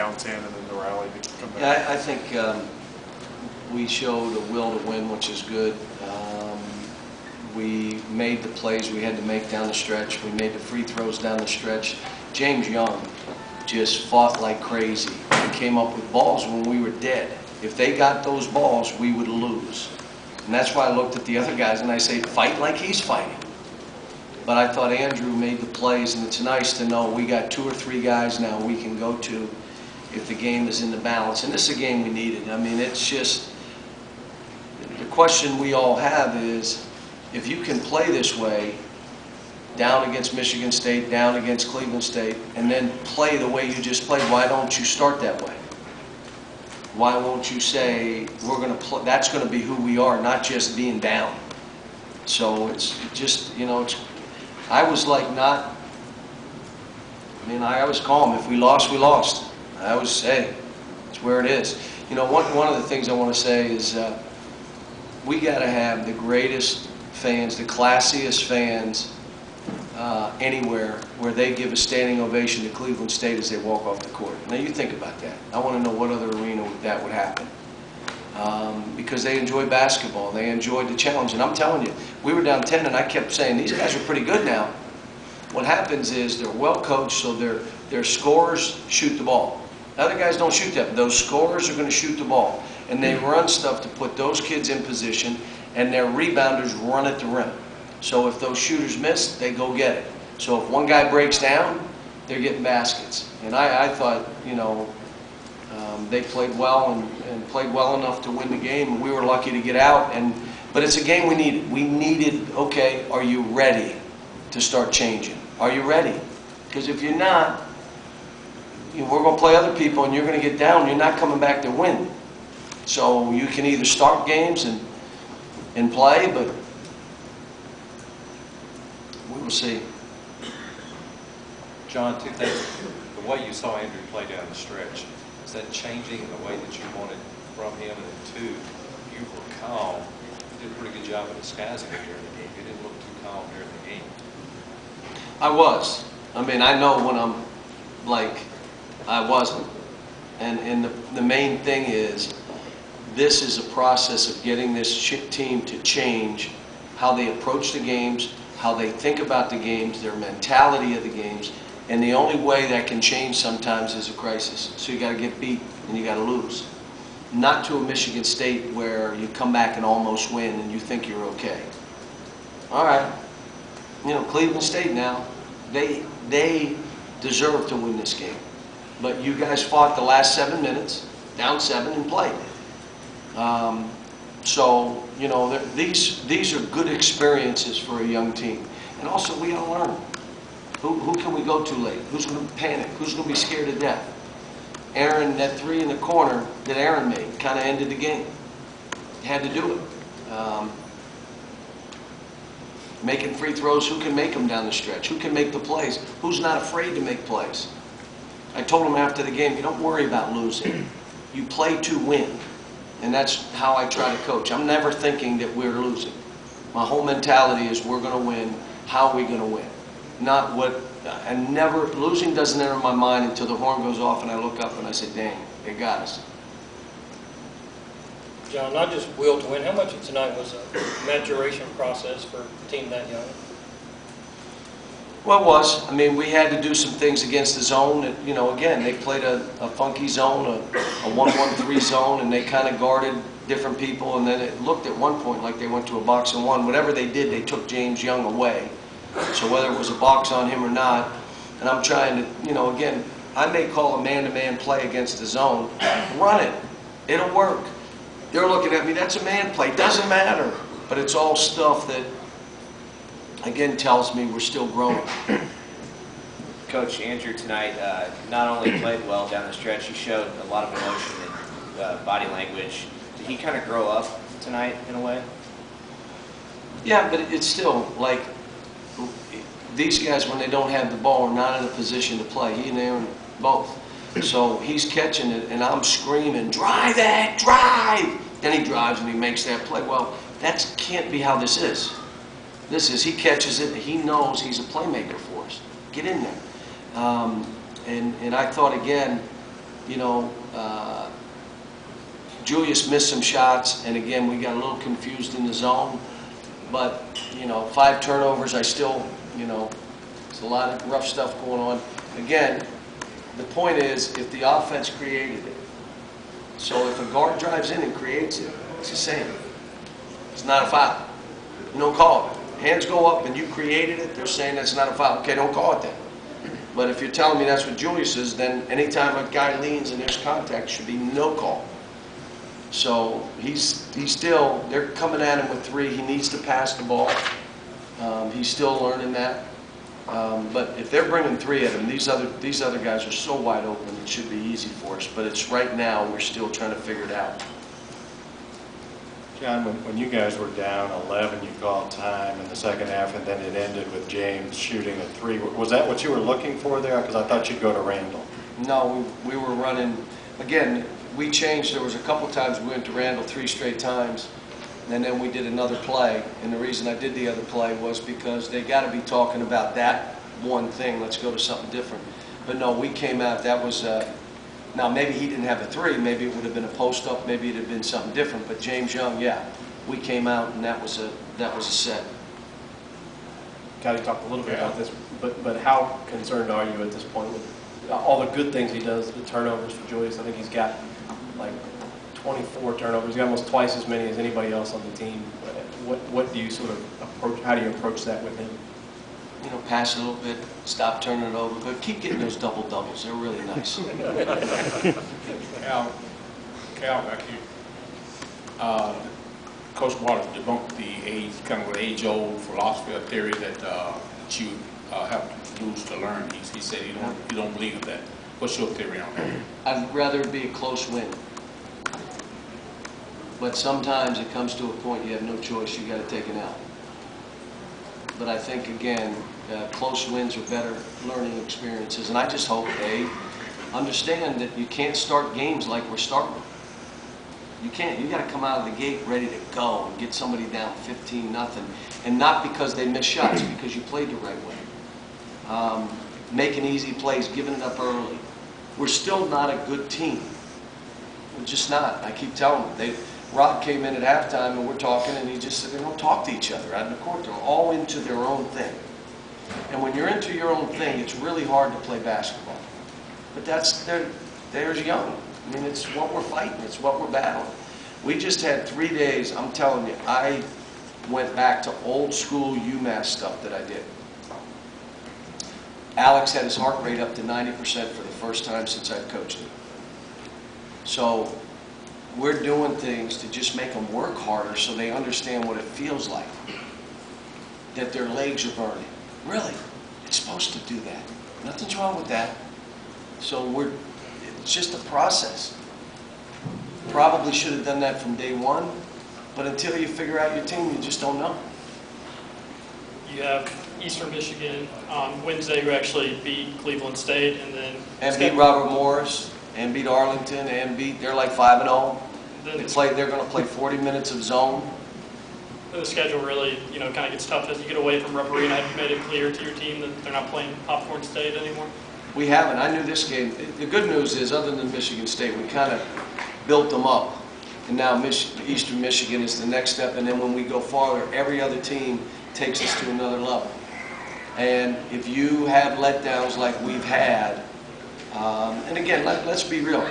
down 10 and then the rally to come back? Yeah, I think we showed a will to win, which is good. We made the plays we had to make down the stretch. We made the free throws down the stretch. James Young just fought like crazy and came up with balls when we were dead. If they got those balls, we would lose. And that's why I looked at the other guys and I say, fight like he's fighting. But I thought Andrew made the plays, and it's nice to know we got 2 or 3 guys now we can go to if the game is in the balance. And this is a game we needed. I mean, it's just, the question we all have is, if you can play this way, down against Michigan State, down against Cleveland State, and then play the way you just played, why don't you start that way? Why won't you say, we're going to play, that's going to be who we are, not just being down? So it's just, you know, it's, I was like not, I mean, I was calm. If we lost, we lost. I was, hey, it's where it is. You know, one of the things I want to say is we got to have the greatest fans, the classiest fans anywhere, where they give a standing ovation to Cleveland State as they walk off the court. Now you think about that. I want to know what other arena that would happen. Because they enjoy basketball, they enjoyed the challenge. And I'm telling you, we were down 10 and I kept saying, these guys are pretty good now. What happens is they're well coached, so their scorers shoot the ball. The other guys don't shoot that, but those scorers are going to shoot the ball. And they run stuff to put those kids in position, and their rebounders run at the rim. So if those shooters miss, they go get it. So if one guy breaks down, they're getting baskets. And I thought, you know, they played well and played well enough to win the game. We were lucky to get out. But it's a game we needed. We needed, okay, are you ready to start changing? Are you ready? Because if you're not, you know, we're going to play other people and you're going to get down. You're not coming back to win. So you can either start games and play, but we will see. John, 2 things. The way you saw Andrew play down the stretch, is that changing in the way that you wanted from him? And then 2, you were calm. You did a pretty good job of disguising it during the game. You didn't look too calm during the game. I was. I mean, I know when I'm like, I wasn't. And the main thing is, this is a process of getting this team to change how they approach the games, how they think about the games, their mentality of the games. And the only way that can change sometimes is a crisis. So you got to get beat and you got to lose. Not to a Michigan State where you come back and almost win and you think you're okay. All right. You know, Cleveland State now, they deserve to win this game. But you guys fought the last 7 minutes, down 7, and played. So, you know, these are good experiences for a young team. And also, we got to learn. Who can we go to late? Who's going to panic? Who's going to be scared to death? Aaron, that 3 in the corner that Aaron made kind of ended the game. Had to do it. Making free throws, who can make them down the stretch? Who can make the plays? Who's not afraid to make plays? I told him after the game, you don't worry about losing. You play to win. And that's how I try to coach. I'm never thinking that we're losing. My whole mentality is we're going to win. How are we going to win? Not what, and never, losing doesn't enter my mind until the horn goes off and I look up and I say, dang, they got us. John, not just will to win, how much of tonight was a maturation process for a team that young? Well, it was. I mean, we had to do some things against the zone. That, you know, again, they played a funky zone, a 1-1-3 zone, and they kind of guarded different people. And then it looked at one point like they went to a box and one. Whatever they did, they took James Young away. So whether it was a box on him or not, and I'm trying to, you know, again, I may call a man-to-man play against the zone. Run it. It'll work. They're looking at me, that's a man play. Doesn't matter. But it's all stuff that, again, tells me we're still growing. Coach, Andrew tonight not only played well down the stretch, he showed a lot of emotion and body language. Did he kind of grow up tonight in a way? Yeah, but it's still like these guys, when they don't have the ball, are not in a position to play. He and Aaron both. So he's catching it, and I'm screaming, drive it, drive! Then he drives and he makes that play. Well, that can't be how this is. This is, he catches it, he knows he's a playmaker for us. Get in there. And I thought, again, you know, Julius missed some shots, and again, we got a little confused in the zone. But, you know, 5 turnovers, I still, you know, it's a lot of rough stuff going on. Again, the point is, if the offense created it, so if a guard drives in and creates it, it's the same. It's not a foul. You don't call it. Hands go up and you created it, they're saying that's not a foul. Okay, don't call it then. But if you're telling me that's what Julius is, then anytime a guy leans and there's contact, should be no call. So he's still, they're coming at him with 3. He needs to pass the ball. He's still learning that. But if they're bringing 3 at him, these other guys are so wide open, it should be easy for us. But it's right now, we're still trying to figure it out. John, when you guys were down 11, you called time in the second half, and then it ended with James shooting a 3. Was that what you were looking for there? Because I thought you'd go to Randall. No, we were running, again, we changed. There was a couple times we went to Randall 3 straight times, and then we did another play. And the reason I did the other play was because they got to be talking about that one thing. Let's go to something different. But no, we came out, that was, now maybe he didn't have a 3, maybe it would have been a post-up, maybe it had been something different. But James Young, yeah, we came out and that was a set. Cal, you talked a little bit about this, but how concerned are you at this point with all the good things he does, the turnovers for Julius? I think he's got like 24 turnovers. He's got almost twice as many as anybody else on the team. What do you sort of approach, how do you approach that with him? You know, pass a little bit, stop turning it over, but keep getting those double-doubles. They're really nice. Cal, back here. Coach Waters debunked the age-old philosophy or theory that you have to lose to learn. He said you don't believe in that. What's your theory on that? I'd rather it be a close win. But sometimes it comes to a point you have no choice. You got to take it out. But I think, again, close wins are better learning experiences. And I just hope they understand that you can't start games like we're starting. You can't. You got to come out of the gate ready to go and get somebody down 15-0. And not because they missed shots, because you played the right way. Making easy plays, giving it up early. We're still not a good team. We're just not. I keep telling them. Rod came in at halftime and we're talking, and he just said they don't talk to each other out in the court. They're all into their own thing. And when you're into your own thing, it's really hard to play basketball. But there's young. I mean, it's what we're fighting. It's what we're battling. We just had 3 days. I'm telling you, I went back to old school UMass stuff that I did. Alex had his heart rate up to 90% for the first time since I've coached him. So we're doing things to just make them work harder so they understand what it feels like, that their legs are burning. Really, it's supposed to do that. Nothing's wrong with that. So it's just a process. Probably should have done that from day one, but until you figure out your team, you just don't know. You have Eastern Michigan on Wednesday, who actually beat Cleveland State, and beat Robert Morris, and beat Arlington, and they're like 5-0. They're going to play 40 minutes of zone. The schedule really, kind of gets tough as you get away from Rupp Arena. Have you made it clear to your team that they're not playing Popcorn State anymore? We haven't. I knew this game. The good news is, other than Michigan State, we kind of built them up. And now Eastern Michigan is the next step. And then when we go farther, every other team takes us to another level. And if you have letdowns like we've had, and again, let's be real.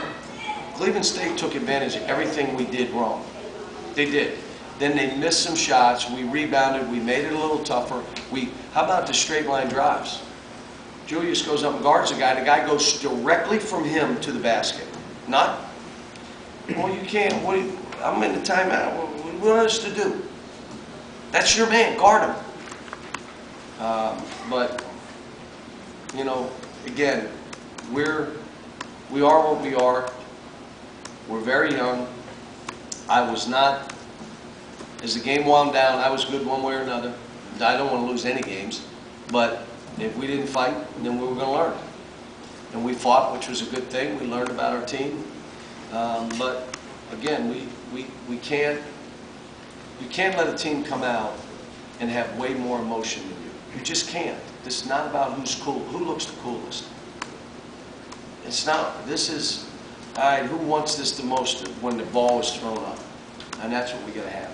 Cleveland State took advantage of everything we did wrong. They did. Then they missed some shots. We rebounded. We made it a little tougher. How about the straight line drives? Julius goes up and guards the guy. The guy goes directly from him to the basket. Not, well, you can't. I'm in the timeout. What do you want us to do? That's your man. Guard him. But, again, we are what we are. We're very young. I was not, as the game wound down, I was good one way or another. I don't want to lose any games. But if we didn't fight, then we were going to learn. And we fought, which was a good thing. We learned about our team. But, again, we can't, you can't let a team come out and have way more emotion than you. You just can't. This is not about who's cool, who looks the coolest. It's not. This is, all right, who wants this the most when the ball is thrown up? And that's what we gotta have.